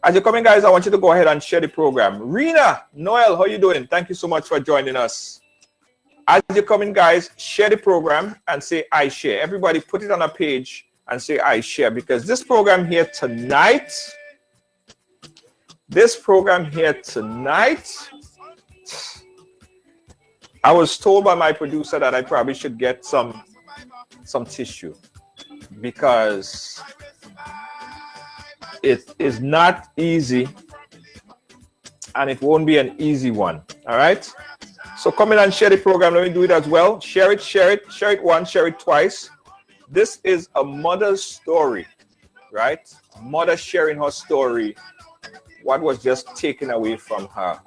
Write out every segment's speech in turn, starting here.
As you're coming, guys, I want you to go ahead and share the program. Rena, Noel, how you doing? Thank you so much for joining us. As you're coming, guys, share the program and say I share. Everybody put it on a page and say I share, because this program here tonight, I was told by my producer that I probably should get some tissue, because it is not easy and it won't be an easy one. All right, so come in and share the program. Let me do it as well. Share it once, share it twice. This is a mother's story, right? A mother sharing her story, what was just taken away from her.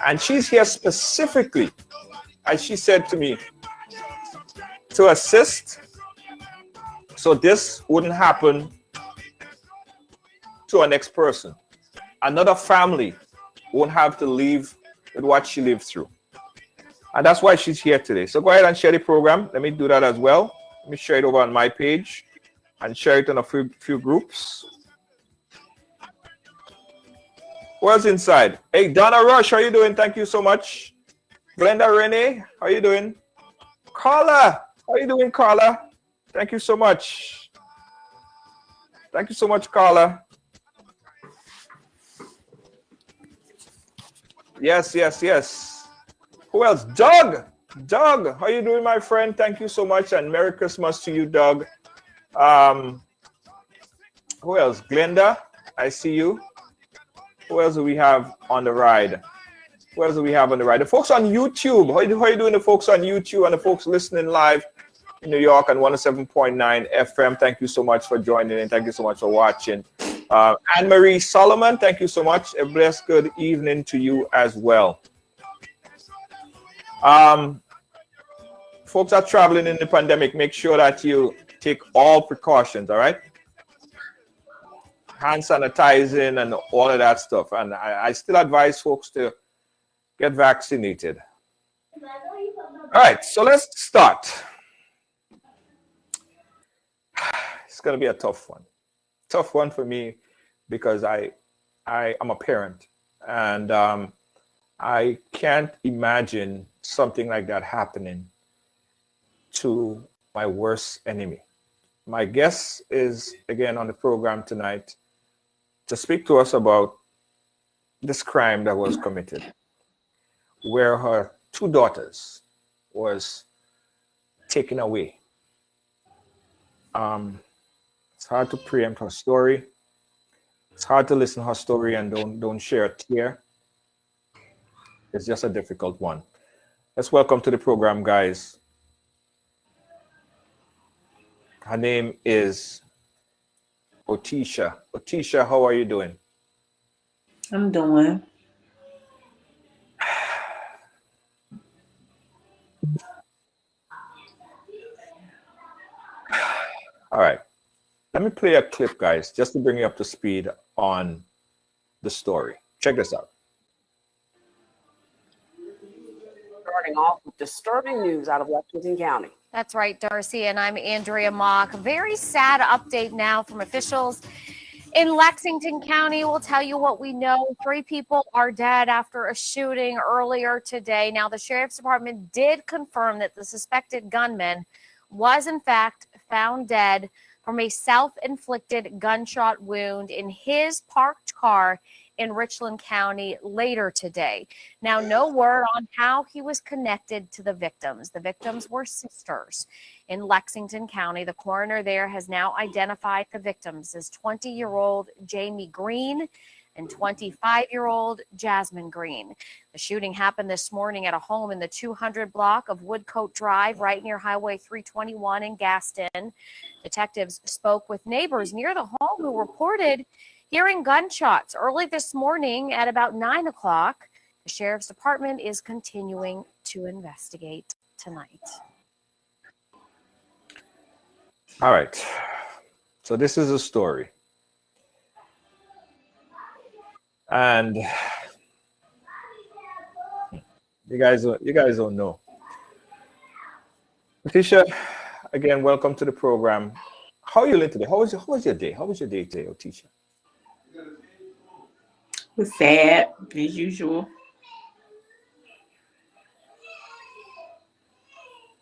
And she's here specifically, as she said to me, to assist so this wouldn't happen to our next person. Another family won't have to live with what she lived through. And that's why she's here today. So go ahead and share the program. Let me do that as well. Let me share it over on my page and share it on a few groups. Who else inside? Hey, Donna Rush, how you doing? Thank you so much. Glenda Renee, how you doing? Carla, how you doing, Carla? Thank you so much. Thank you so much, Carla. Yes. Who else? Doug, how you doing, my friend? Thank you so much, and Merry Christmas to you, Doug. Who else? Glenda, I see you. Who else do we have on the ride? The folks on YouTube. How you doing, the folks on YouTube and the folks listening live in New York on 107.9 FM? Thank you so much for joining in. Thank you so much for watching. Anne-Marie Solomon, thank you so much. A blessed good evening to you as well. Folks are traveling in the pandemic. Make sure that you take all precautions, all right? Hand sanitizing and all of that stuff. And I still advise folks to get vaccinated. All right, so let's start. It's going to be a tough one. Tough one for me, because I am a parent, and I can't imagine something like that happening to my worst enemy. My guest is again on the program tonight to speak to us about this crime that was committed, where her two daughters was taken away. It's hard to preempt her story. It's hard to listen to her story and don't share a tear. It's just a difficult one. Let's welcome to the program, guys. Her name is Otisha. Otisha, how are you doing? I'm doing. All right. Let me play a clip, guys, just to bring you up to speed on the story. Check this out. Starting off with disturbing news out of Lexington County. That's right, Darcy, and I'm Andrea Mock. Very sad update now from officials in Lexington County. We'll tell you what we know. 3 people are dead after a shooting earlier today. Now, the Sheriff's Department did confirm that the suspected gunman was, in fact, found dead from a self-inflicted gunshot wound in his parked car in Richland County later today. Now, no word on how he was connected to the victims. The victims were sisters in Lexington County. The coroner there has now identified the victims as 20-year-old Jamie Green and 25-year-old Jasmine Green. The shooting happened this morning at a home in the 200 block of Woodcote Drive, right near Highway 321 in Gaston. Detectives spoke with neighbors near the home who reported hearing gunshots early this morning at about 9 o'clock. The Sheriff's Department is continuing to investigate tonight. All right. So this is a story. And you guys don't know. Otisha, again, welcome to the program. How are you doing today? How was your day? How was your day today, Otisha? Was sad as usual.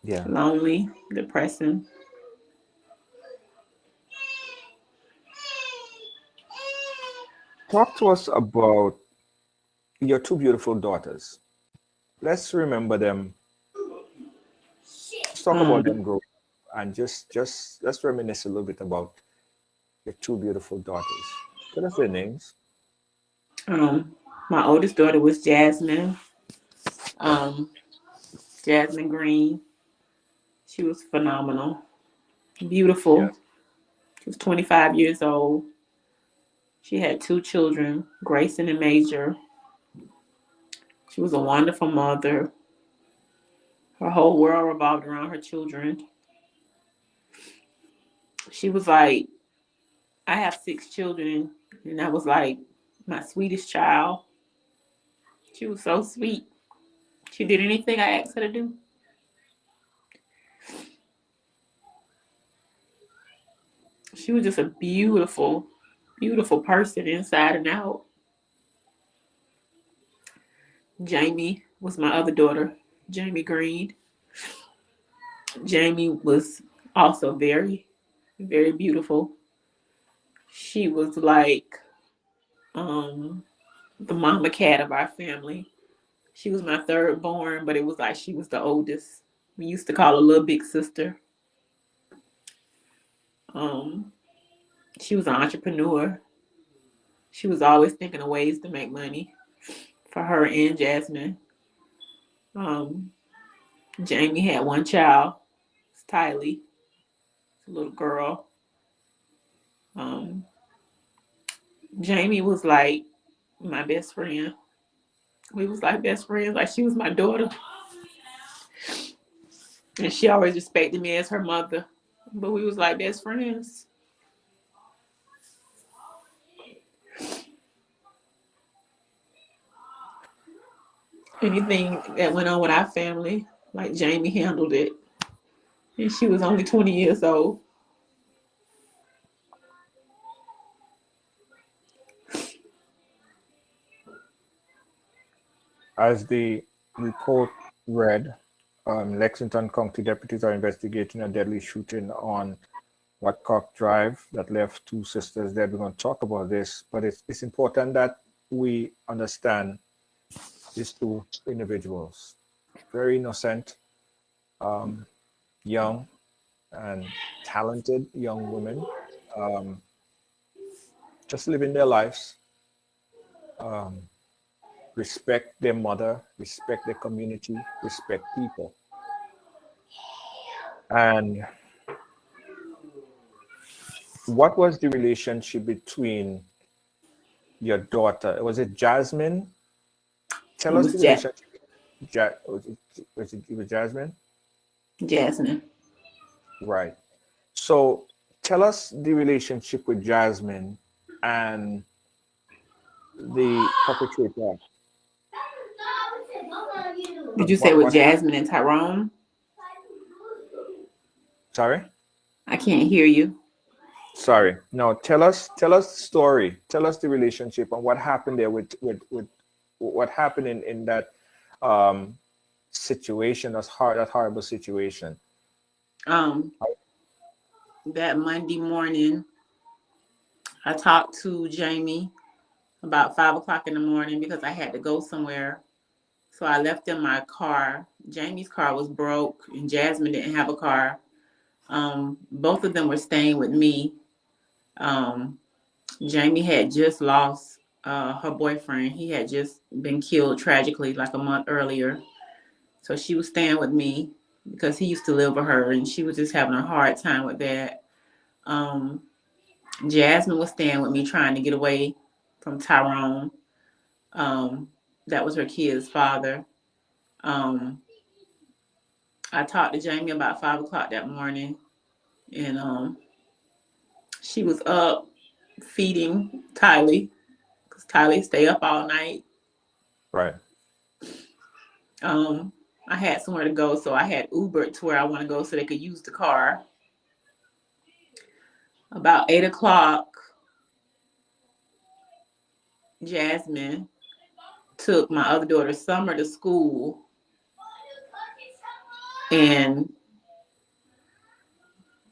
Yeah. Lonely, depressing. Talk to us about your two beautiful daughters. Let's remember them. Let's talk about Um, them growing up and just let's reminisce a little bit about your two beautiful daughters. Tell us their names. um, my oldest daughter was Jasmine. Um, Jasmine Green. She was phenomenal, beautiful. Yes. She was 25 years old. She had two children, Grayson and Major. She was a wonderful mother. Her whole world revolved around her children. She was like, I have six children, and that was like my sweetest child. She was so sweet. She did anything I asked her to do. She was just a beautiful, beautiful person inside and out. Jamie was my other daughter, Jamie Green. Jamie was also very, very beautiful. She was like the mama cat of our family. She was my third born, but it was like she was the oldest. We used to call her little big sister. Um, she was an entrepreneur. She was always thinking of ways to make money for her and Jasmine. Um, Jamie had one child, it's Tylee, it's a little girl. Um, Jamie was like my best friend. We was like best friends, like she was my daughter. And she always respected me as her mother. But we was like best friends. Anything that went on with our family, like Jamie handled it. And she was only 20 years old. As the report read, Lexington County deputies are investigating a deadly shooting on Watcock Drive that left two sisters dead. We're going to talk about this, but it's important that we understand these two individuals. Very innocent, young, and talented young women, um, just living their lives, um, respect their mother, respect their community, respect people. And what was the relationship between your daughter? Was it Jasmine? Tell It us the was relationship. It was Jasmine? Jasmine. Right. So tell us the relationship with Jasmine and the perpetrator. Did you say What with what happened? Jasmine and Tyrone? Sorry? I can't hear you. Sorry. No, tell us the story. Tell us the relationship and what happened there with what happened in that um situation, that horrible situation. Um, that Monday morning, I talked to Jamie about 5 o'clock in the morning because I had to go somewhere. So I left in my car. Jamie's car was broke and Jasmine didn't have a car. Both of them were staying with me. Um, Jamie had just lost her boyfriend. He had just been killed tragically like a month earlier. So she was staying with me because he used to live with her and she was just having a hard time with that. Um, Jasmine was staying with me trying to get away from Tyrone. Um, that was her kid's father. Um, I talked to Jamie about 5 o'clock that morning, and she was up feeding Tylee because Tylee stay up all night. Right. I had somewhere to go, so I had Ubered to where I want to go so they could use the car. About 8 o'clock, Jasmine took my other daughter Summer to school, and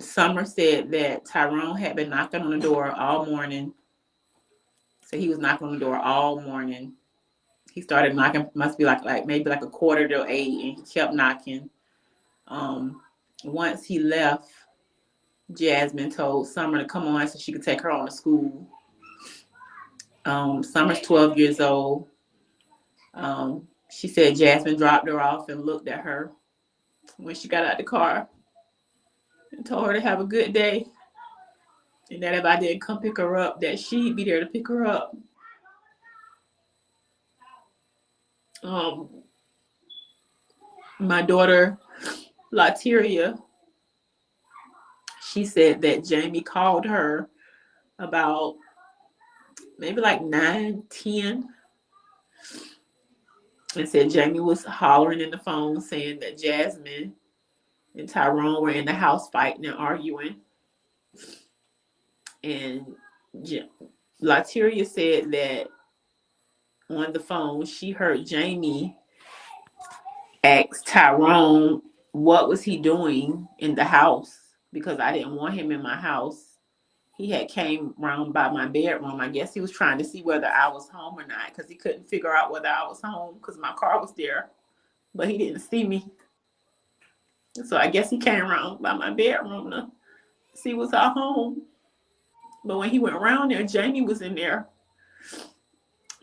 Summer said that Tyrone had been knocking on the door all morning. So he was knocking on the door all morning. He started knocking, must be like maybe like 7:45, and he kept knocking. Once he left, Jasmine told Summer to come on so she could take her on to school. Summer's 12 years old. She said Jasmine dropped her off and looked at her when she got out the car and told her to have a good day, and that if I didn't come pick her up, that she'd be there to pick her up. My daughter, Lateria, she said that Jamie called her about maybe like 9:10 and said Jamie was hollering in the phone saying that Jasmine and Tyrone were in the house fighting and arguing. And Lateria said that on the phone, she heard Jamie ask Tyrone what was he doing in the house, because I didn't want him in my house. He had came round by my bedroom. I guess he was trying to see whether I was home or not, because he couldn't figure out whether I was home because my car was there, but he didn't see me. So I guess he came around by my bedroom to see was I home. But when he went around there, Jamie was in there.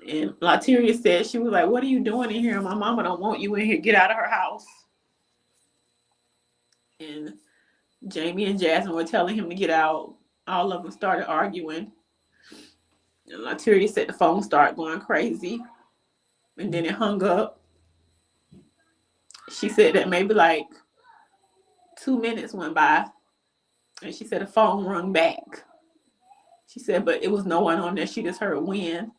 And Lateria said, she was like, "What are you doing in here? My mama don't want you in here. Get out of her house." And Jamie and Jasmine were telling him to get out. All of them started arguing. And Lateria said the phone started going crazy. And then it hung up. She said that maybe like 2 minutes went by. And she said the phone rung back. She said, but it was no one on there. She just heard wind.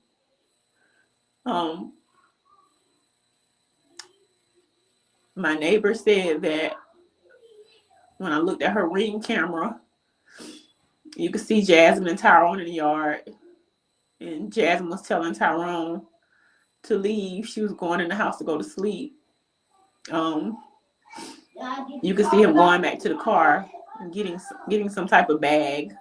My neighbor said that when I looked at her Ring camera, you could see Jasmine and Tyrone in the yard. And Jasmine was telling Tyrone to leave. She was going in the house to go to sleep. You could see him going back to the car and getting some type of bag.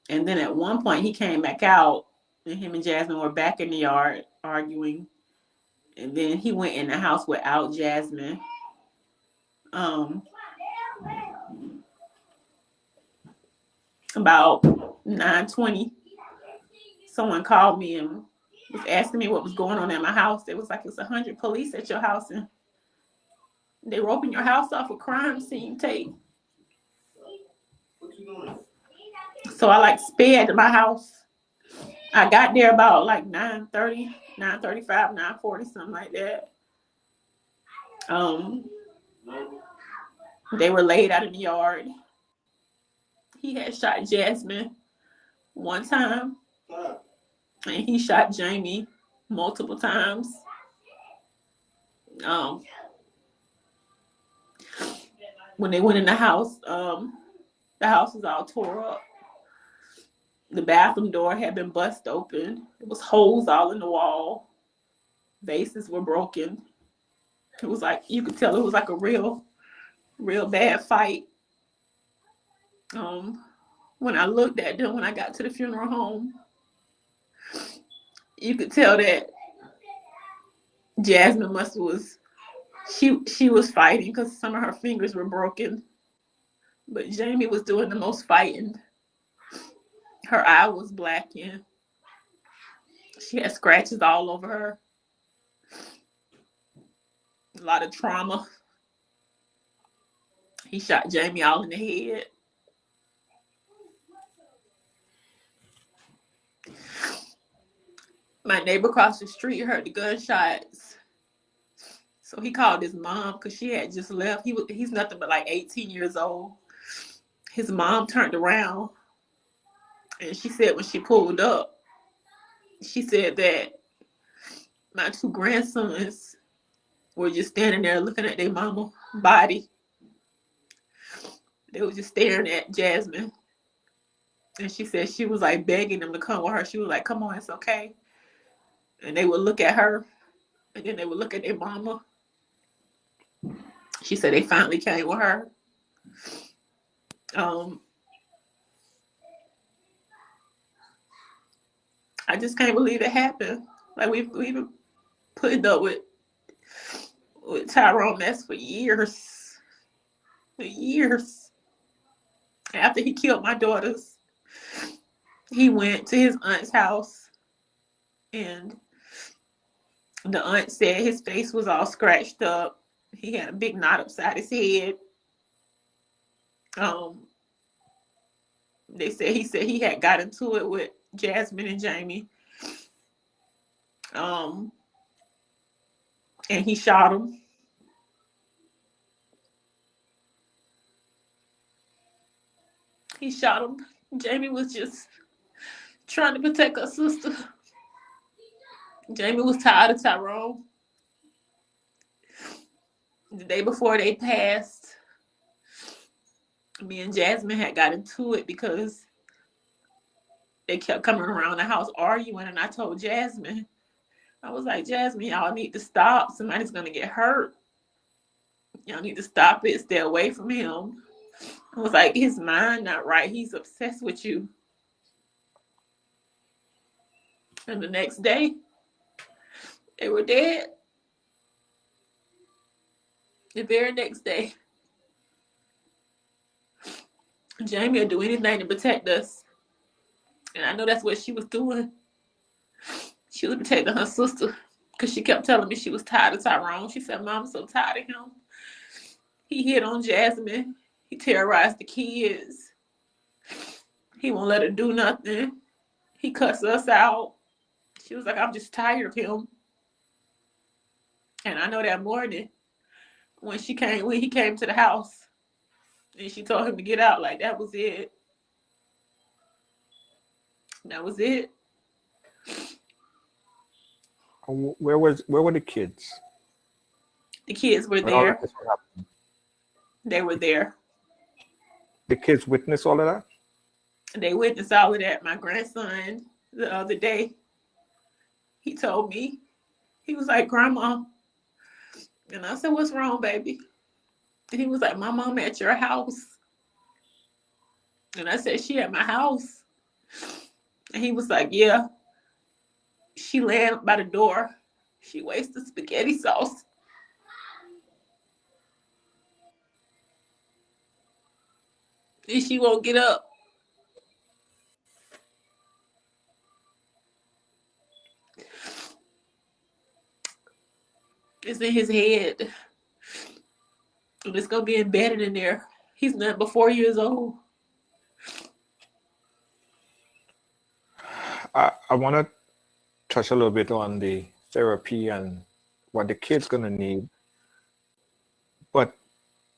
And then at one point he came back out, and him and Jasmine were back in the yard arguing. And then he went in the house without Jasmine. About 9:20, someone called me and was asking me what was going on at my house. It was like it's 100 police at your house, and they roping your house off a crime scene tape. What you doing? So I sped to my house. I got there about like 9:30, 9:35, 9:40, something like that. They were laid out in the yard. He had shot Jasmine one time, and he shot Jamie multiple times. When they went in the house was all tore up. The bathroom door had been bust open. There was holes all in the wall. Vases were broken. It was like, you could tell it was like a real bad fight. When I looked at them, when I got to the funeral home, you could tell that Jasmine she was fighting because some of her fingers were broken. But Jamie was doing the most fighting. Her eye was blackened. She had scratches all over her. A lot of trauma. He shot Jamie all in the head. My neighbor across the street heard the gunshots. So he called his mom because she had just left. He's nothing but like 18 years old. His mom turned around, and she said when she pulled up, she said that my two grandsons were just standing there looking at their mama's body. They were just staring at Jasmine. And she said she was like begging them to come with her. She was like, come on, it's okay. And they would look at her, and then they would look at their mama. She said they finally came with her. I just can't believe it happened. Like we've been putting up with Tyrone mess for years. For years. After he killed my daughters, he went to his aunt's house, and the aunt said his face was all scratched up. He had a big knot upside his head. He said he had got into it with Jasmine and Jamie. And he shot him. He shot him. Jamie was just trying to protect her sister. Jamie was tired of Tyrone. The day before they passed, me and Jasmine had got into it because they kept coming around the house arguing, and I told Jasmine, I was like, Jasmine, y'all need to stop. Somebody's going to get hurt. Y'all need to stop it. Stay away from him. I was like, his mind not right. He's obsessed with you. And the next day, they were dead. The very next day. Jamie would do anything to protect us. And I know that's what she was doing. She was protecting her sister because she kept telling me she was tired of Tyrone. She said, Mom, I'm so tired of him. He hit on Jasmine. He terrorized the kids. He won't let her do nothing. He cussed us out. She was like, I'm just tired of him. And I know that morning when he came to the house and she told him to get out, like that was it. That was it. Where were the kids? The kids were When all there. of this was happening? They were there. The kids witnessed all of that? They witnessed all of that. My grandson, the other day, he told me, he was like, Grandma. And I said, what's wrong, baby? And he was like, my mom at your house. And I said, she at my house. And he was like, yeah. She laying by the door. She wasted spaghetti sauce. And she won't get up. It's in his head. And it's going to be embedded in there. He's not but 4 years old. I want to touch a little bit on the therapy and what the kid's going to need. But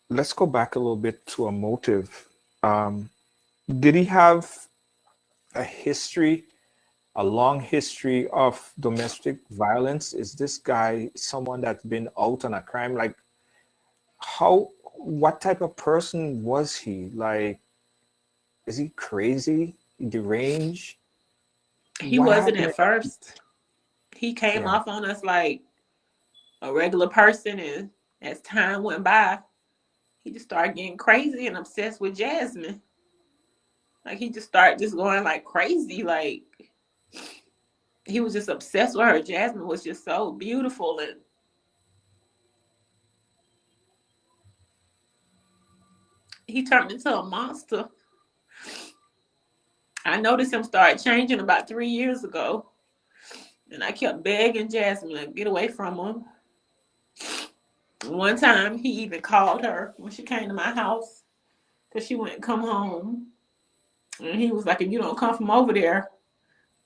let's go back a little bit to a motive. Did he have a history, a long history of domestic violence? Is this guy someone that's been out on a crime? Like, what type of person was he? Like, is he crazy, deranged? He What wasn't happened? at first. He came off on us like a regular person, and as time went by, he just started getting crazy and obsessed with Jasmine. Like he just started just going like crazy. Like he was just obsessed with her. Jasmine was just so beautiful, and he turned into a monster. I noticed him start changing about 3 years ago. And I kept begging Jasmine to get away from him. One time, he even called her when she came to my house because she wouldn't come home. And he was like, if you don't come from over there,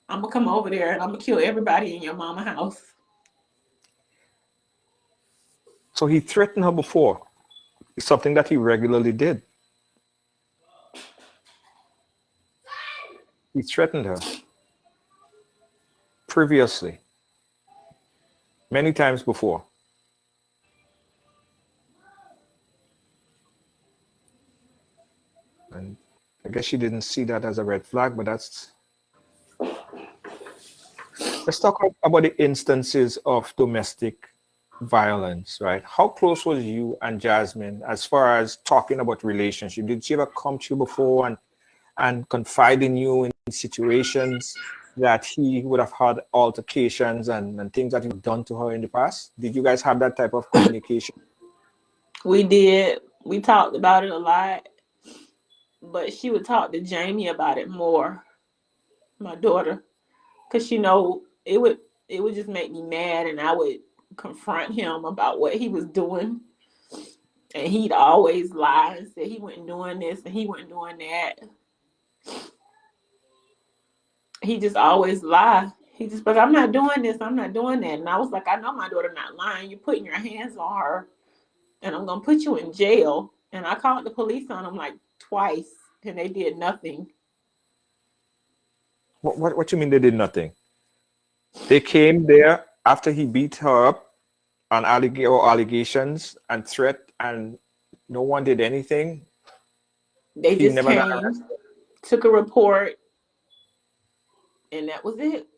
I'm going to come over there and I'm going to kill everybody in your mama's house. So he threatened her before. It's something that he regularly did. He threatened her previously, many times before. And I guess she didn't see that as a red flag, but that's. Let's talk about the instances of domestic violence, right? How close was you and Jasmine as far as talking about relationship? Did she ever come to you before and confide in you in situations that he would have had altercations and things that you've done to her in the past? Did you guys have that type of communication? We did. We talked about it a lot, but she would talk to Jamie about it more, my daughter, because it would just make me mad, and I would confront him about what he was doing, and he'd always lie and say he wasn't doing this and he wasn't doing that. He just always lie. He just like, I'm not doing this, I'm not doing that. And I was like, I know my daughter not lying. You're putting your hands on her, and I'm gonna put you in jail. And I called the police on him like twice, and they did nothing. What you mean they did nothing? They came there after he beat her up on allegations and threat, and no one did anything. They He just never got came, arrested. took a report, and that was it.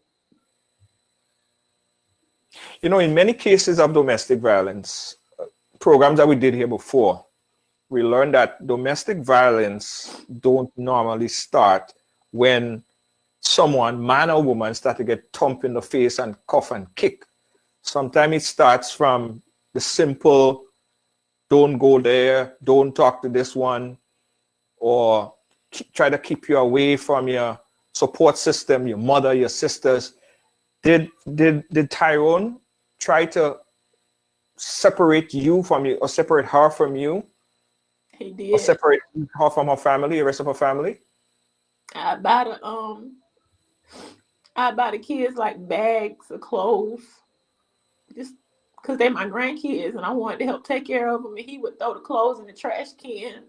You know, in many cases of domestic violence, programs that we did here before, we learned that domestic violence don't normally start when someone, man or woman, start to get thumped in the face and cuff and kick. Sometimes it starts from the simple, don't go there, don't talk to this one, or try to keep you away from your support system, your mother, your sisters. Did Tyrone try to separate you from you, or separate her from you, He or did. separate her from her family, the rest of her family? I buy the kids like bags of clothes, just because they're my grandkids, and I wanted to help take care of them. And he would throw the clothes in the trash can.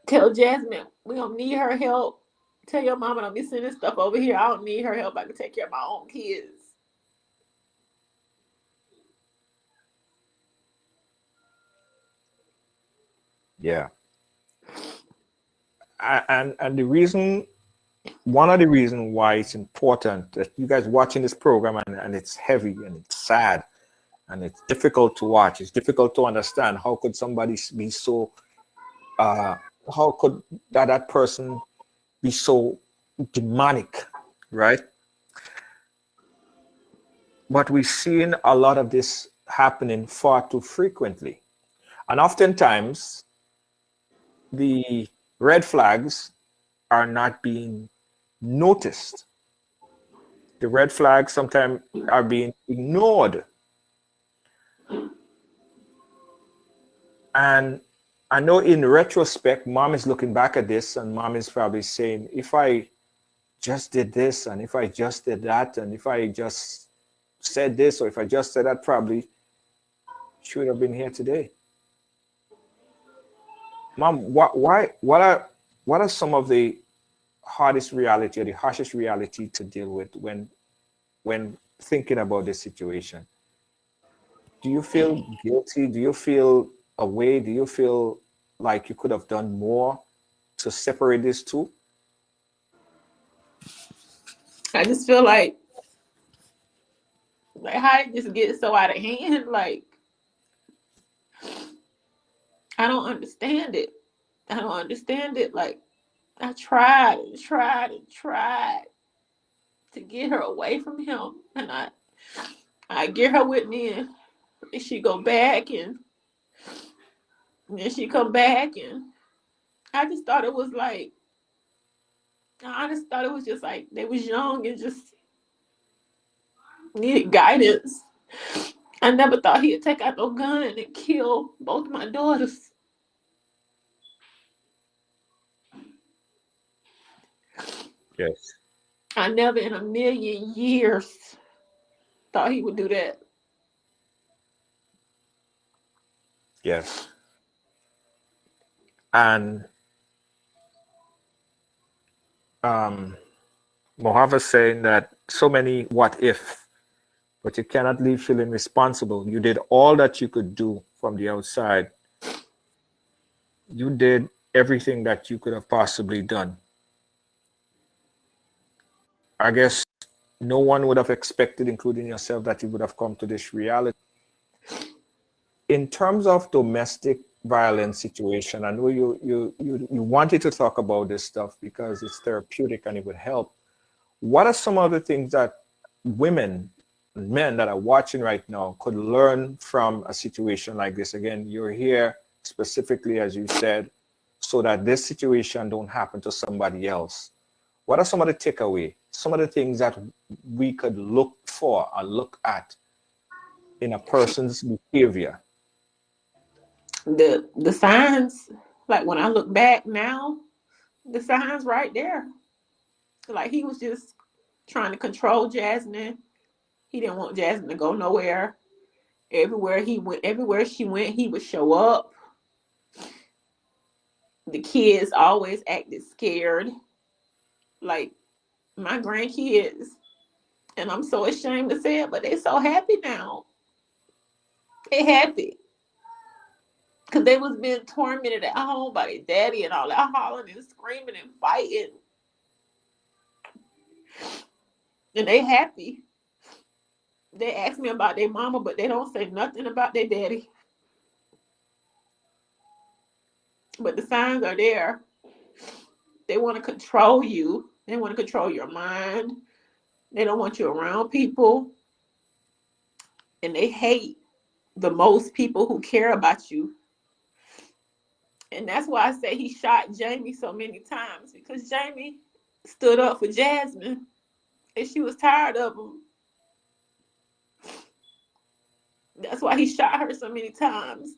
Tell Jasmine we don't need her help. Tell your mama don't be sending stuff over here. I don't need her help. I can take care of my own kids. Yeah. And the reason, one of the reasons why it's important that you guys watching this program, and it's heavy and it's sad and it's difficult to watch. It's difficult to understand. How could somebody be so, how could that person be so demonic, right? But we're seeing a lot of this happening far too frequently. And oftentimes, the red flags are not being noticed. The red flags sometimes are being ignored. And I know in retrospect, mom is looking back at this, and mom is probably saying, if I just did this, and if I just did that, and if I just said this, or if I just said that, probably she would have been here today. Mom, what are some of the hardest reality or the harshest reality to deal with when thinking about this situation? Do you feel guilty? Do you feel away? Do you feel like you could have done more to separate these two? I just feel like how did this get so out of hand? Like, I don't understand it. I don't understand it. Like, I tried and tried and tried to get her away from him, and I get her with me, and she go back, and then she come back, and I just thought it was like, I just thought it was just like they was young and just needed guidance. I never thought he'd take out no gun and kill both my daughters. Yes. I never in a million years thought he would do that. Yes. And Mohava's saying that so many what if, but you cannot leave feeling responsible. You did all that you could do from the outside. You did everything that you could have possibly done. I guess no one would have expected, including yourself, that you would have come to this reality. In terms of domestic violence situation, I know you wanted to talk about this stuff because it's therapeutic and it would help. What are some of the things that women and men that are watching right now could learn from a situation like this? Again, you're here specifically, as you said, so that this situation don't happen to somebody else. What are some of the takeaway, some of the things that we could look for or look at in a person's behavior? The signs, like when I look back now, the signs right there. Like he was just trying to control Jasmine. He didn't want Jasmine to go nowhere. Everywhere he went, everywhere she went, he would show up. The kids always acted scared. Like my grandkids, and I'm so ashamed to say it, but they're so happy now. They happy. Because they was being tormented at home by their daddy and all that hollering and screaming and fighting. And they happy. They ask me about their mama, but they don't say nothing about their daddy. But the signs are there. They want to control you. They want to control your mind. They don't want you around people. And they hate the most people who care about you. And that's why I say he shot Jamie so many times, because Jamie stood up for Jasmine and she was tired of him. That's why he shot her so many times.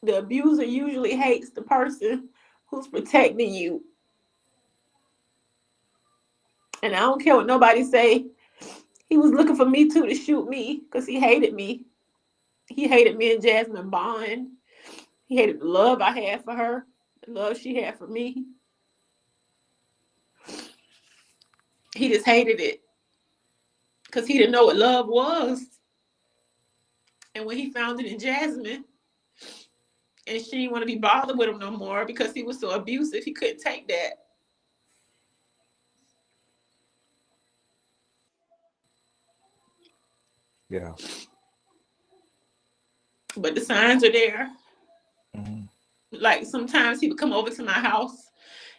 The abuser usually hates the person who's protecting you. And I don't care what nobody say. He was looking for me too to shoot me because he hated me. He hated me and Jasmine bond. He hated the love I had for her, the love she had for me. He just hated it because he didn't know what love was. And when he found it in Jasmine, and she didn't want to be bothered with him no more because he was so abusive, he couldn't take that. Yeah. But the signs are there. Mm-hmm. Like sometimes he would come over to my house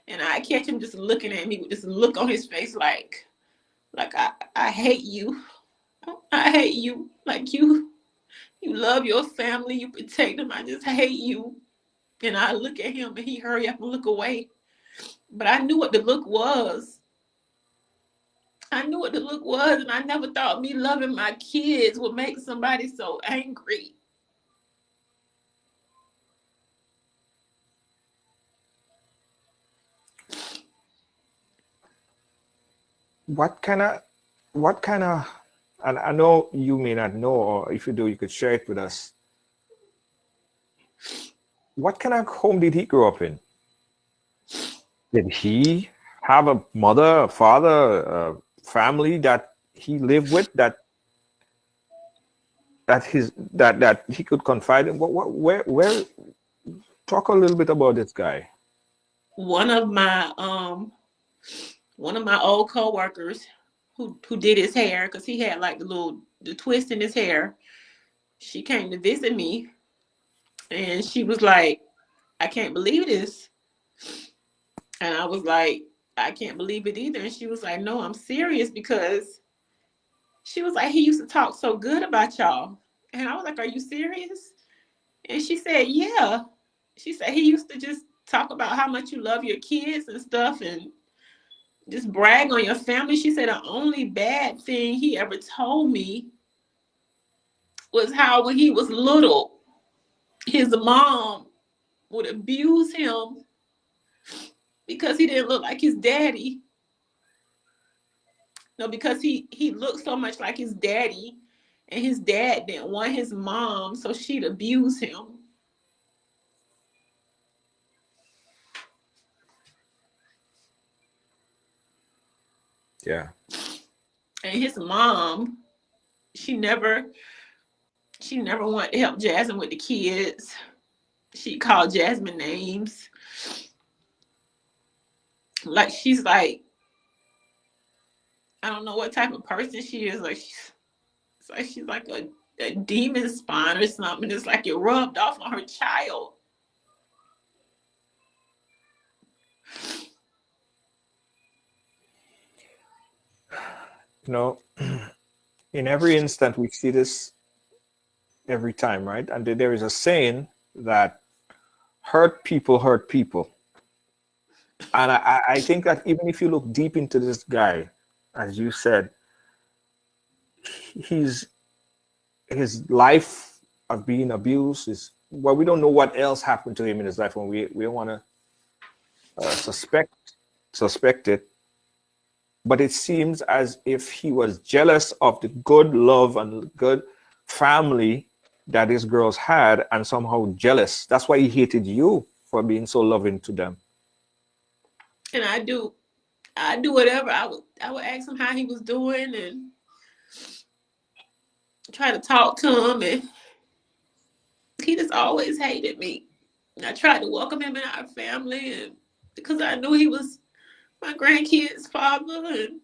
and I catch him just looking at me with this look on his face like I hate you. I hate you. Like you love your family, you protect them. I just hate you. And I look at him and he hurry up and look away. But I knew what the look was. I knew what the look was, and I never thought me loving my kids would make somebody so angry. What kind of, and I know you may not know, or if you do, you could share it with us. What kind of home did he grow up in? Did he have a mother, a father, a family that he lived with that he could confide in? Where? Talk a little bit about this guy. One of my old coworkers who did his hair, because he had like the twist in his hair. She came to visit me, and she was like, "I can't believe this," and I was like, "I can't believe it either." And she was like, "No, I'm serious," because she was like, "He used to talk so good about y'all," and I was like, "Are you serious?" And she said, "Yeah." She said he used to just talk about how much you love your kids and stuff, and just brag on your family. She said the only bad thing he ever told me was how when he was little, his mom would abuse him because he didn't look like his daddy. No, because he looked so much like his daddy, and his dad didn't want his mom, so she'd abuse him. Yeah. And his mom, she never wanted to help Jasmine with the kids. She called Jasmine names. Like she's like, I don't know what type of person she is. Like it's like she's like a demon spawn or something. It's like it rubbed off on her child. You know, in every instant we see this every time, right? And there is a saying that hurt people. And I think that even if you look deep into this guy, as you said, he's his life of being abused is, well, we don't know what else happened to him in his life, and we don't want to suspect it. But it seems as if he was jealous of the good love and good family that his girls had, and somehow jealous. That's why he hated you for being so loving to them. And I do whatever. I would ask him how he was doing and try to talk to him, and he just always hated me. And I tried to welcome him in our family, and because I knew he was my grandkids' father, and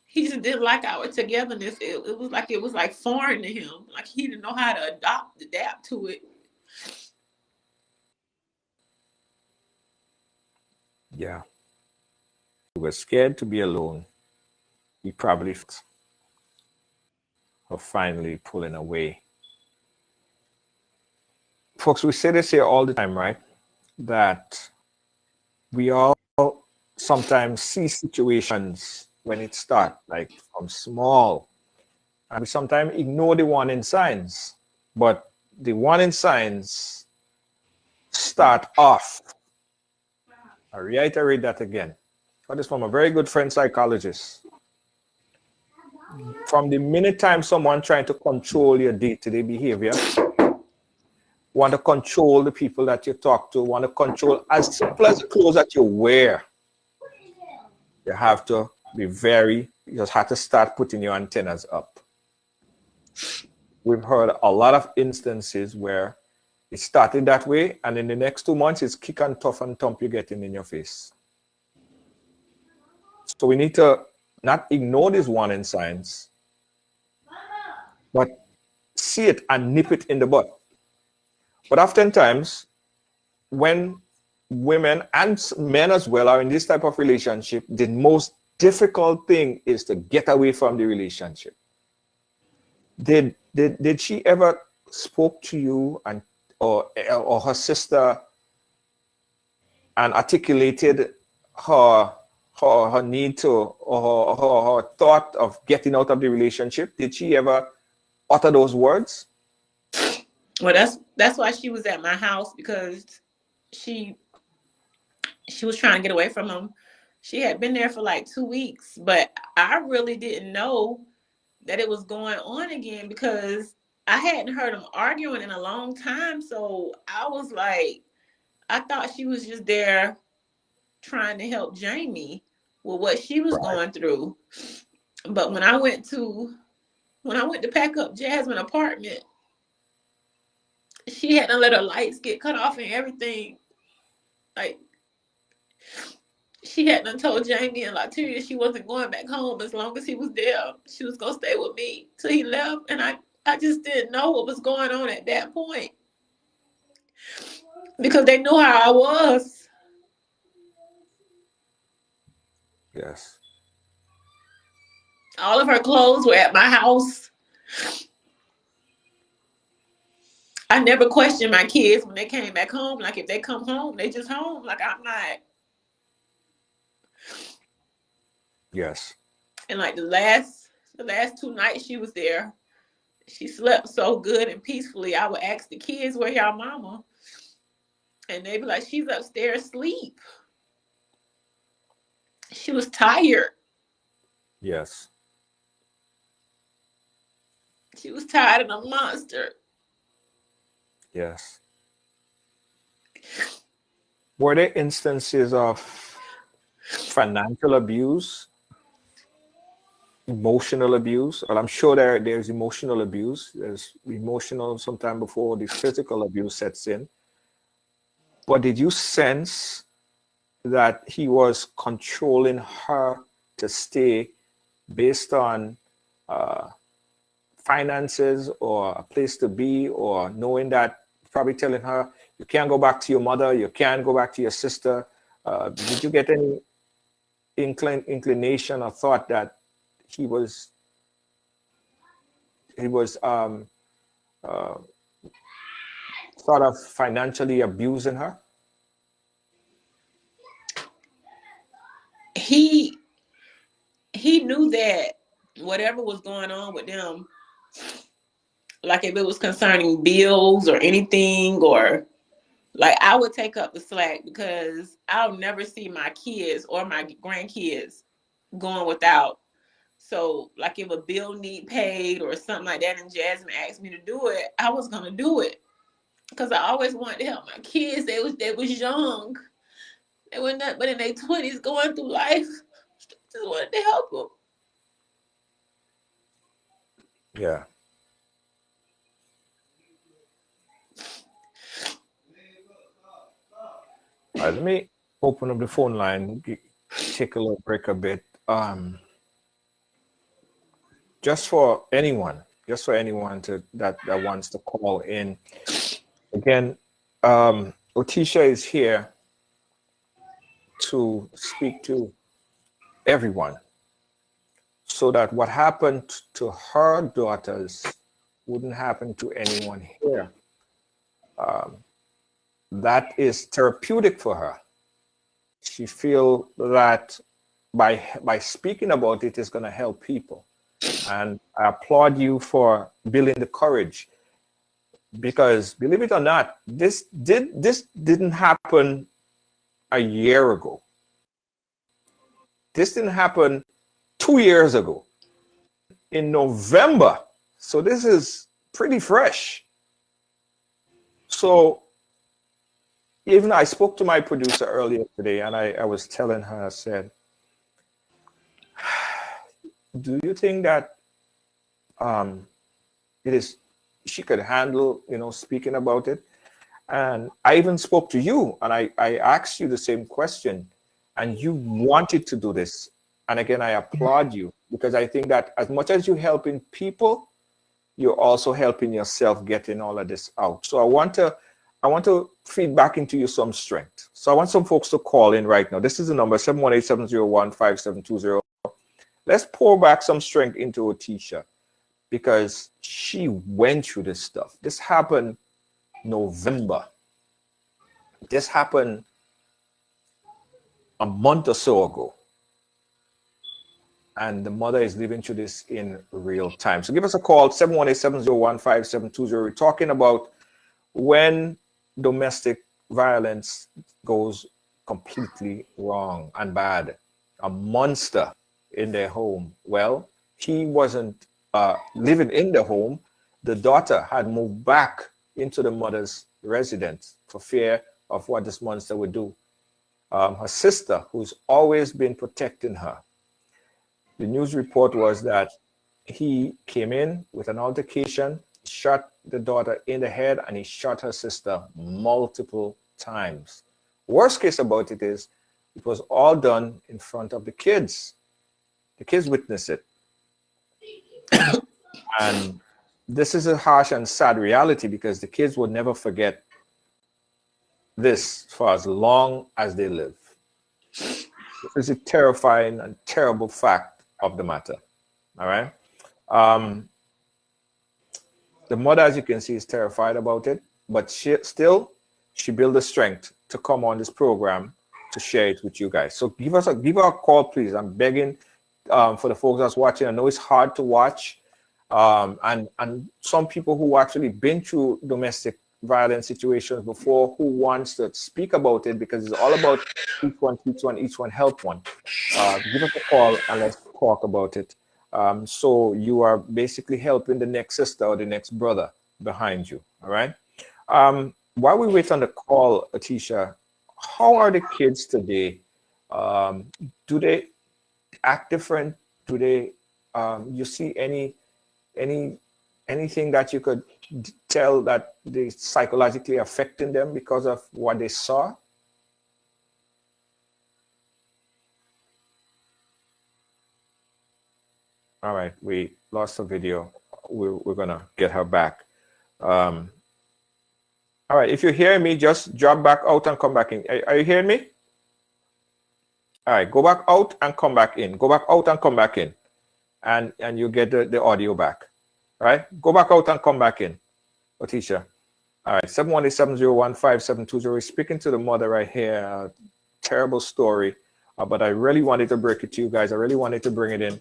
he just didn't like our togetherness. It was like foreign to him. Like he didn't know how to adapt to it. Yeah. He was scared to be alone. He probably of finally pulling away. Folks, we say this here all the time, right? That we all sometimes see situations when it starts, like from small, and we sometimes ignore the warning signs. But the warning signs start off. I reiterate that again. That is from a very good friend psychologist. From the minute time someone trying to control your day-to-day behavior, want to control the people that you talk to, want to control as simple as the clothes that you wear, you have to be you just have to start putting your antennas up. We've heard a lot of instances where it started that way, and in the next 2 months, it's kick and tough and thump you're getting in your face. So we need to not ignore these warning signs, but see it and nip it in the bud. But oftentimes, when women and men as well are in this type of relationship, the most difficult thing is to get away from the relationship. Did she ever spoke to you and or her sister and articulated her need to, or her thought of getting out of the relationship? Did she ever utter those words? Well, that's why she was at my house, because she was trying to get away from him. She had been there for like 2 weeks, but I really didn't know that it was going on again because I hadn't heard them arguing in a long time. So I was like, I thought she was just there trying to help Jamie with what she was going through. But when I went to pack up Jasmine's apartment, she had to let her lights get cut off and everything. Like, she hadn't told Jamie and Latoya she wasn't going back home as long as he was there. She was going to stay with me till he left. And I just didn't know what was going on at that point, because they knew how I was. Yes. All of her clothes were at my house. I never questioned my kids when they came back home. Like, if they come home, they just home. Like, I'm not. Yes. And like the last 2 nights she was there, she slept so good and peacefully. I would ask the kids, where y'all mama? And they'd be like, she's upstairs asleep. She was tired. Yes. She was tired of a monster. Yes. Were there instances of financial abuse, emotional abuse? Well, I'm sure there's emotional abuse. There's emotional sometime before the physical abuse sets in. but did you sense that he was controlling her to stay based on finances or a place to be, or knowing that, probably telling her, you can't go back to your mother, you can't go back to your sister? Did you get any inclination or thought that he was sort of financially abusing her? He knew that whatever was going on with them, like if it was concerning bills or anything, or like I would take up the slack, because I'll never see my kids or my grandkids going without. So like if a bill need paid or something like that and Jasmine asked me to do it, I was gonna do it, because I always wanted to help my kids. They was young. They were not but in their 20s going through life. Just wanted to help them. Yeah. All right, let me open up the phone line, take a little break a bit. Just for anyone to that wants to call in. Again, Otisha is here to speak to everyone, so that what happened to her daughters wouldn't happen to anyone here. That is therapeutic for her. She feel that by speaking about it is going to help people, and I applaud you for building the courage, because believe it or not, this didn't happen a year ago. This didn't happen 2 years ago in November. So this is pretty fresh. So even I spoke to my producer earlier today, and I was telling her, I said, do you think that she could handle, speaking about it? And I even spoke to you, and I asked you the same question, and you wanted to do this. And again, I applaud you, because I think that as much as you're helping people, you're also helping yourself getting all of this out. So I want to feed back into you some strength. So I want some folks to call in right now. This is the number, 718-701-5720. Let's pour back some strength into Otisha, because she went through this stuff. This happened November. This happened a month or so ago. And the mother is living through this in real time. So give us a call, 718-701-5720. We're talking about when domestic violence goes completely wrong and bad. A monster in their home. Well, he wasn't living in the home. The daughter had moved back into the mother's residence for fear of what this monster would do. Her sister, who's always been protecting her, the news report was that he came in with an altercation, shot the daughter in the head, and he shot her sister multiple times. Worst case about it is, it was all done in front of the kids. The kids witnessed it. And this is a harsh and sad reality, because the kids will never forget this for as long as they live. This is a terrifying and terrible fact of the matter. All right. The mother, as you can see, is terrified about it, but she built the strength to come on this program to share it with you guys. So give her a call, please. I'm begging for the folks that's watching. I know it's hard to watch, and some people who actually been through domestic violence situations before, who wants to speak about it, because it's all about each one help one. Give us a call and let's talk about it. So you are basically helping the next sister or the next brother behind you. All right. While we wait on the call, Otisha, how are the kids today? Do they act different? Do they? You see anything that you could tell that they psychologically affecting them because of what they saw? All right, we lost the video. We're gonna get her back. All right, if you hear me, just drop back out and come back in. Are you hearing me? All right, go back out and come back in. Go back out and come back in. And you get the audio back. All right, go back out and come back in. Otisha. All right, 718-701-5720. Speaking to the mother right here. Terrible story. But I really wanted to break it to you guys. I really wanted to bring it in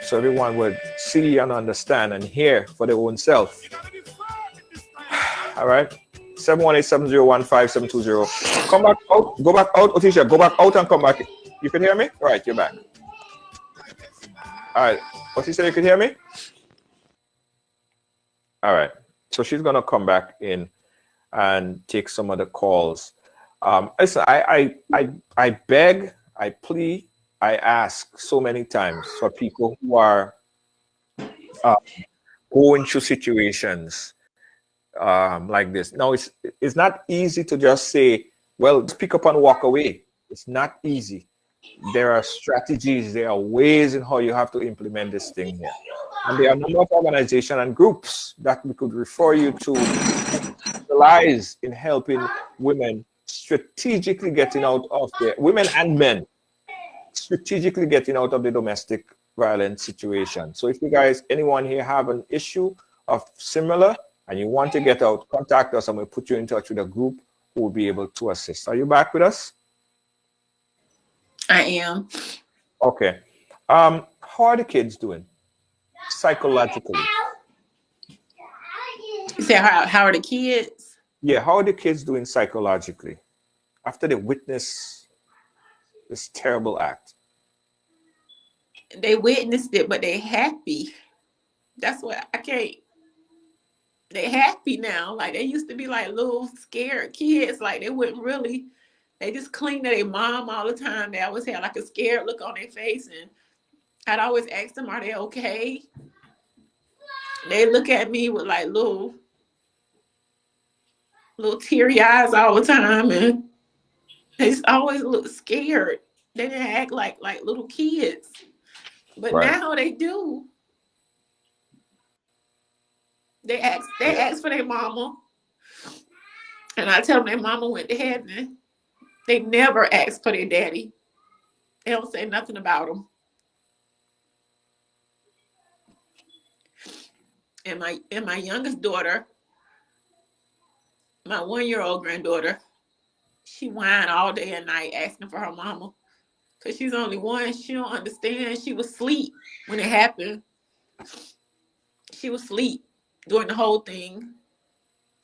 so everyone would see and understand and hear for their own self. All right, 718-701-5720. Come back out. Go back out, Otisha. Go back out and come back in. You can hear me? All right, you're back. All right, Otisha, you can hear me? All right, so she's gonna come back in and take some of the calls. Listen, I beg, I plead, I ask so many times for people who are going through situations like this. Now, it's not easy to just say, well, pick up and walk away. It's not easy. There are strategies, there are ways in how you have to implement this thing here. And there are a number of organizations and groups that we could refer you to specialize in helping women strategically getting out of the women and men strategically getting out of the domestic violence situation. So if you guys, anyone here have an issue of similar and you want to get out, contact us and we'll put you in touch with a group who will be able to assist. Are you back with us? I am. Okay. How are the kids doing psychologically? You said how are the kids? Yeah, how are the kids doing psychologically after they witness this terrible act? They witnessed it, but they happy. That's what I can't. They happy now. Like they used to be like little scared kids. Like they wouldn't really. They just cling to their mom all the time. They always had like a scared look on their face, and I'd always ask them, "Are they okay?" They look at me with like little teary eyes all the time, and they just always look scared. They didn't act like little kids, but Right. now they do. They ask for their mama, and I tell them their mama went to heaven. They never ask for their daddy. They don't say nothing about them. And my youngest daughter, my 1-year-old granddaughter, she whined all day and night asking for her mama. Because she's only one. She don't understand. She was asleep when it happened. She was asleep during the whole thing.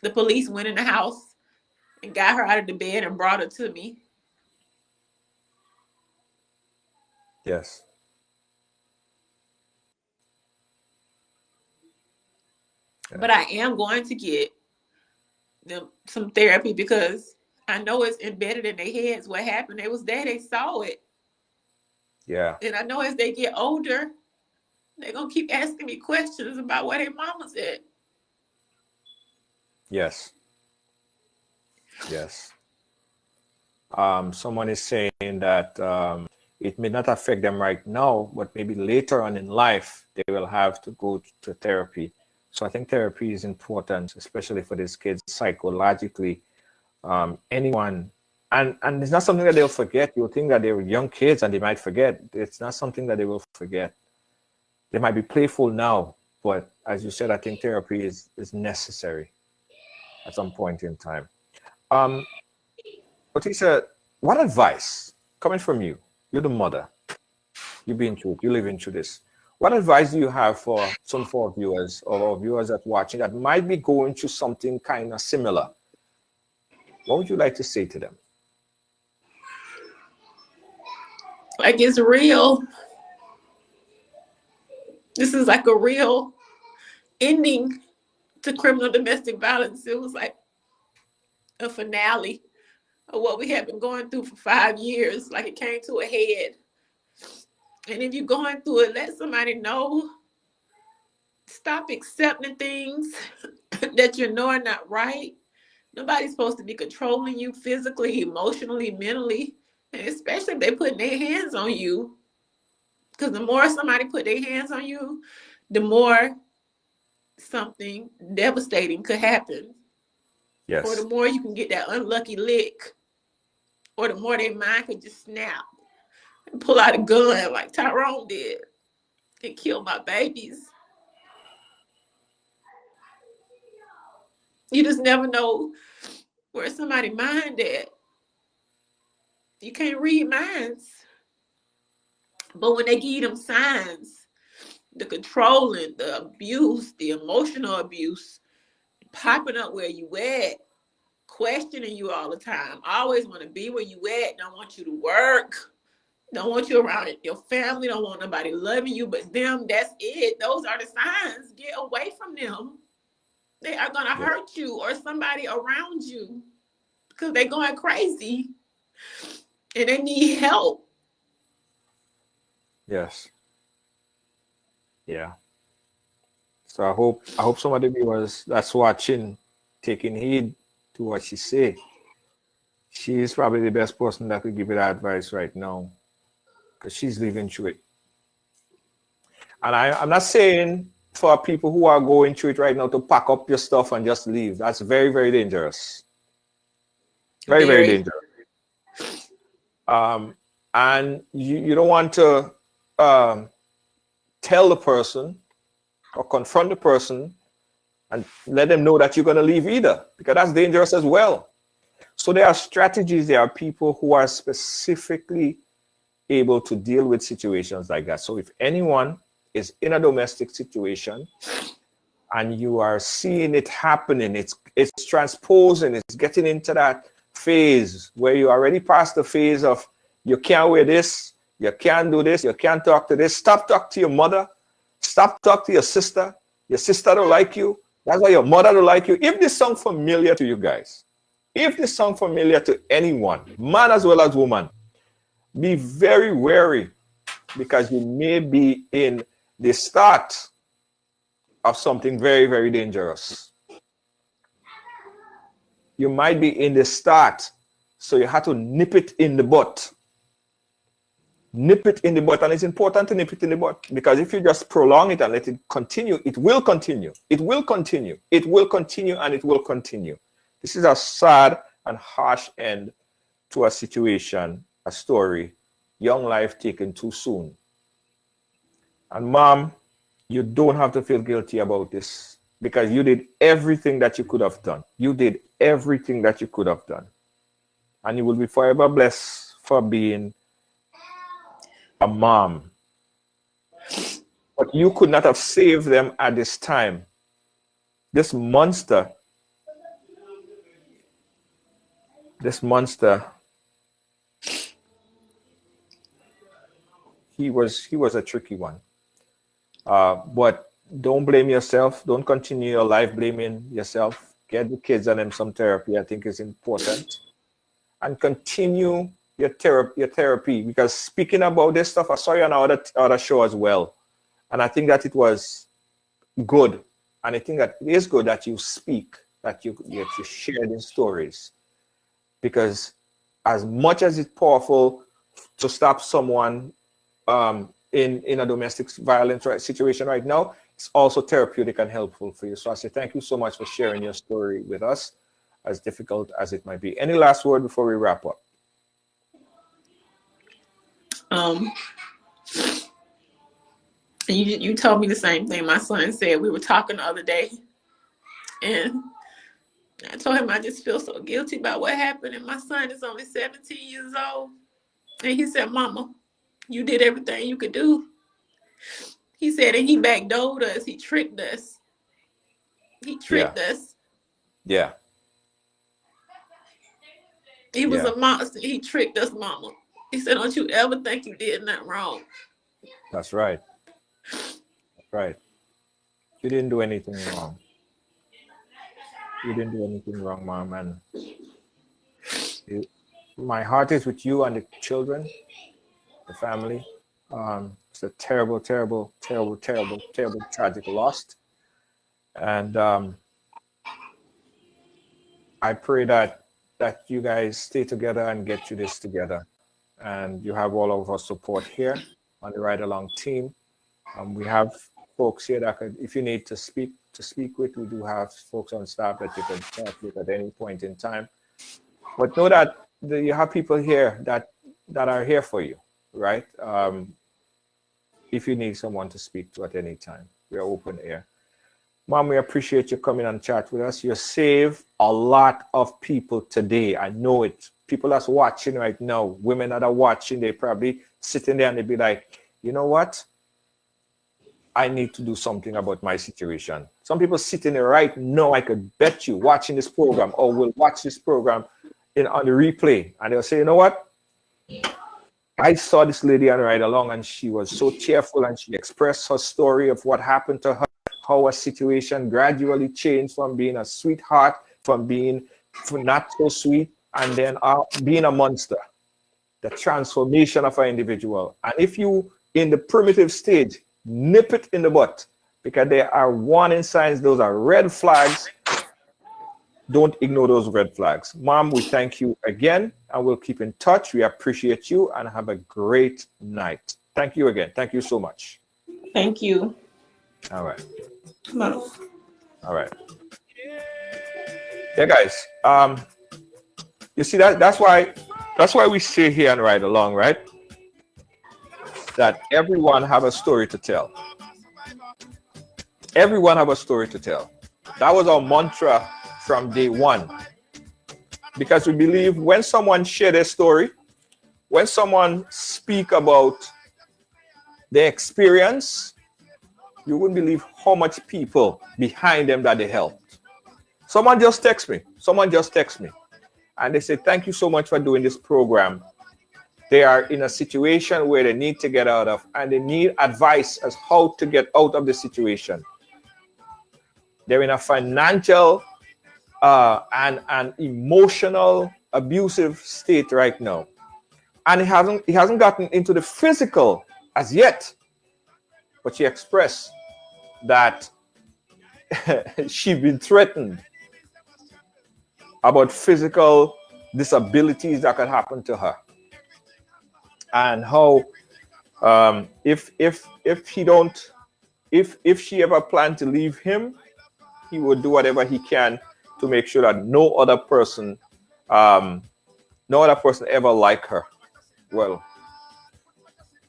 The police went in the house and got her out of the bed and brought her to me. Yes. But I am going to get them some therapy because I know it's embedded in their heads what happened. It was there, they saw it. Yeah. And I know as they get older, they're going to keep asking me questions about what their mama said. Yes. Yes. Someone is saying that it may not affect them right now, but maybe later on in life, they will have to go to therapy. So I think therapy is important, especially for these kids psychologically. Anyone, and it's not something that they'll forget. You'll think that they're young kids and they might forget. It's not something that they will forget. They might be playful now, but as you said, I think therapy is necessary at some point in time. Otisha, what advice coming from you? You're the mother. You've been through it. You live into this. What advice do you have for some of our viewers or viewers that are watching that might be going through something kind of similar? What would you like to say to them? Like it's real. This is like a real ending to criminal domestic violence. It was like a finale of what we have been going through for 5 years. Like it came to a head. And if you're going through it, let somebody know. Stop accepting things that you know are not right. Nobody's supposed to be controlling you physically, emotionally, mentally, and especially if they put their hands on you. Because the more somebody put their hands on you, the more something devastating could happen. Or the Yes. more you can get that unlucky lick, or the more their mind could just snap and pull out a gun like Tyrone did and kill my babies. You just never know where somebody's mind at. You can't read minds. But when they give you them signs, the controlling, the abuse, the emotional abuse, popping up where you at, questioning you all the time, always want to be where you at, don't want you to work, don't want you around your family, don't want nobody loving you but them, that's it. Those are the signs. Get away from them. They are going to Yeah. hurt you or somebody around you because they're going crazy and they need help. Yes. Yeah. So I hope some of the viewers that's watching taking heed to what she say. She is probably the best person that could give you that advice right now because she's living through it. And I'm not saying for people who are going through it right now to pack up your stuff and just leave. That's very, very dangerous. Very, very dangerous. And you don't want to tell the person or confront the person and let them know that you're going to leave either, because that's dangerous as well. So there are strategies. There are people who are specifically able to deal with situations like that. So if anyone is in a domestic situation and you are seeing it happening, it's transposing, it's getting into that phase where you already passed the phase of you can't wear this, you can't do this, you can't talk to this. Stop talking to your mother. Stop talking to your sister. Your sister don't like you. That's why your mother don't like you. If this song familiar to you guys, if this song familiar to anyone, man as well as woman, be very wary because you may be in the start of something very, very dangerous. You might be in the start, so you have to nip it in the butt. Nip it in the butt, and it's important to nip it in the butt because if you just prolong it and let it continue, it will continue. It will continue. It will continue, and it will continue. This is a sad and harsh end to a situation, a story, young life taken too soon. And mom, you don't have to feel guilty about this because you did everything that you could have done. You did everything that you could have done. And you will be forever blessed for being a mom. But you could not have saved them at this time. This monster, he was a tricky one. But don't blame yourself. Don't continue your life blaming yourself. Get the kids and them some therapy. I think is important. And continue your therapy. Because speaking about this stuff, I saw you on other show as well. And I think that it was good. And I think that it is good that you speak, that you share these stories. Because as much as it's powerful to stop someone in a domestic violence situation right now, it's also therapeutic and helpful for you. So I say thank you so much for sharing your story with us, as difficult as it might be. Any last word before we wrap up? You told me the same thing my son said. We were talking the other day, and I told him I just feel so guilty about what happened. And my son is only 17 years old, and he said, "Mama, you did everything you could do." He said, and he backdoored us. He tricked us. He tricked us. Yeah. He was a monster. He tricked us, Mama. He said, "Don't you ever think you did nothing wrong." That's right. That's right. You didn't do anything wrong. You didn't do anything wrong, Mom. And my heart is with you and the children, the family. It's a terrible, terrible, terrible, terrible, terrible, tragic loss. And I pray that you guys stay together and get through this together. And you have all of our support here on the Ride Along team. We have folks here that could, if you need to speak with, we do have folks on staff that you can talk with at any point in time. But know that you have people here that are here for you, right? If you need someone to speak to at any time, we are open air. Mom, we appreciate you coming and chat with us. You saved a lot of people today. I know it. People that's watching right now, women that are watching, they probably sitting there and they be like, you know what? I need to do something about my situation. Some people sitting there right now, I could bet you, watching this program or will watch this program on the replay. And they'll say, you know what? I saw this lady on Ride Along and she was so cheerful and she expressed her story of what happened to her, how her situation gradually changed from being a sweetheart, from not so sweet, and then being a monster. The transformation of an individual. And if you, in the primitive stage, nip it in the butt, because there are warning signs, those are red flags. Don't ignore those red flags. Mom, we thank you again, and we'll keep in touch. We appreciate you, and have a great night. Thank you again. Thank you so much. Thank you. All right. Come on. All right. Yeah, guys. You see that's why we say here and Ride Along, right? That everyone have a story to tell. Everyone have a story to tell. That was our mantra from day one. Because we believe when someone share their story, when someone speak about their experience, you wouldn't believe how much people behind them that they helped. Someone just text me. And they say, thank you so much for doing this program. They are in a situation where they need to get out of, and they need advice as how to get out of the situation. They're in a financial and emotional abusive state right now. And he hasn't gotten into the physical as yet. But she expressed that she's been threatened about physical disabilities that could happen to her. And how if she ever planned to leave him, he would do whatever he can to make sure that no other person ever like her. Well,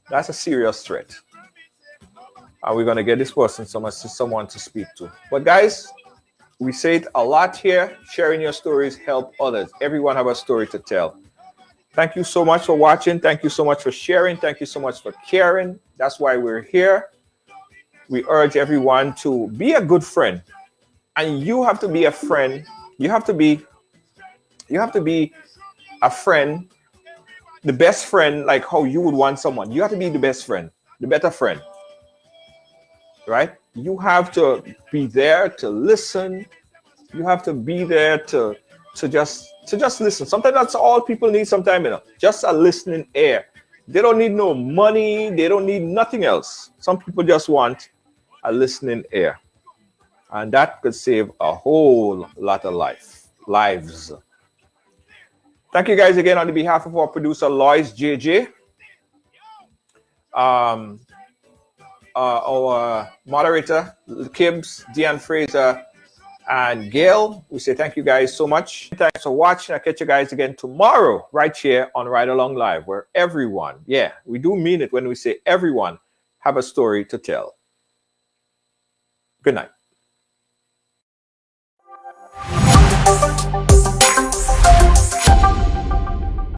that's a serious threat. And we're gonna get this person someone to speak to. But guys, we say it a lot here. Sharing your stories help others. Everyone have a story to tell. Thank you so much for watching. Thank you so much for sharing. Thank you so much for caring. That's why we're here. We urge everyone to be a good friend. And you have to be a friend. You have to be a friend, the best friend, like how you would want someone. You have to be the best friend, the better friend. Right? You have to be there to listen. You have to be there to just listen. Sometimes that's all people need sometimes, just a listening ear. They don't need no money. They don't need nothing else. Some people just want a listening ear. And that could save a whole lot of lives. Thank you guys again on behalf of our producer, Lois JJ. Our moderator, Kibbs, Deanne Fraser, and Gail. We say thank you guys so much. Thanks for watching. I'll catch you guys again tomorrow right here on Ride Along Live, where everyone, we do mean it when we say everyone have a story to tell. Good night.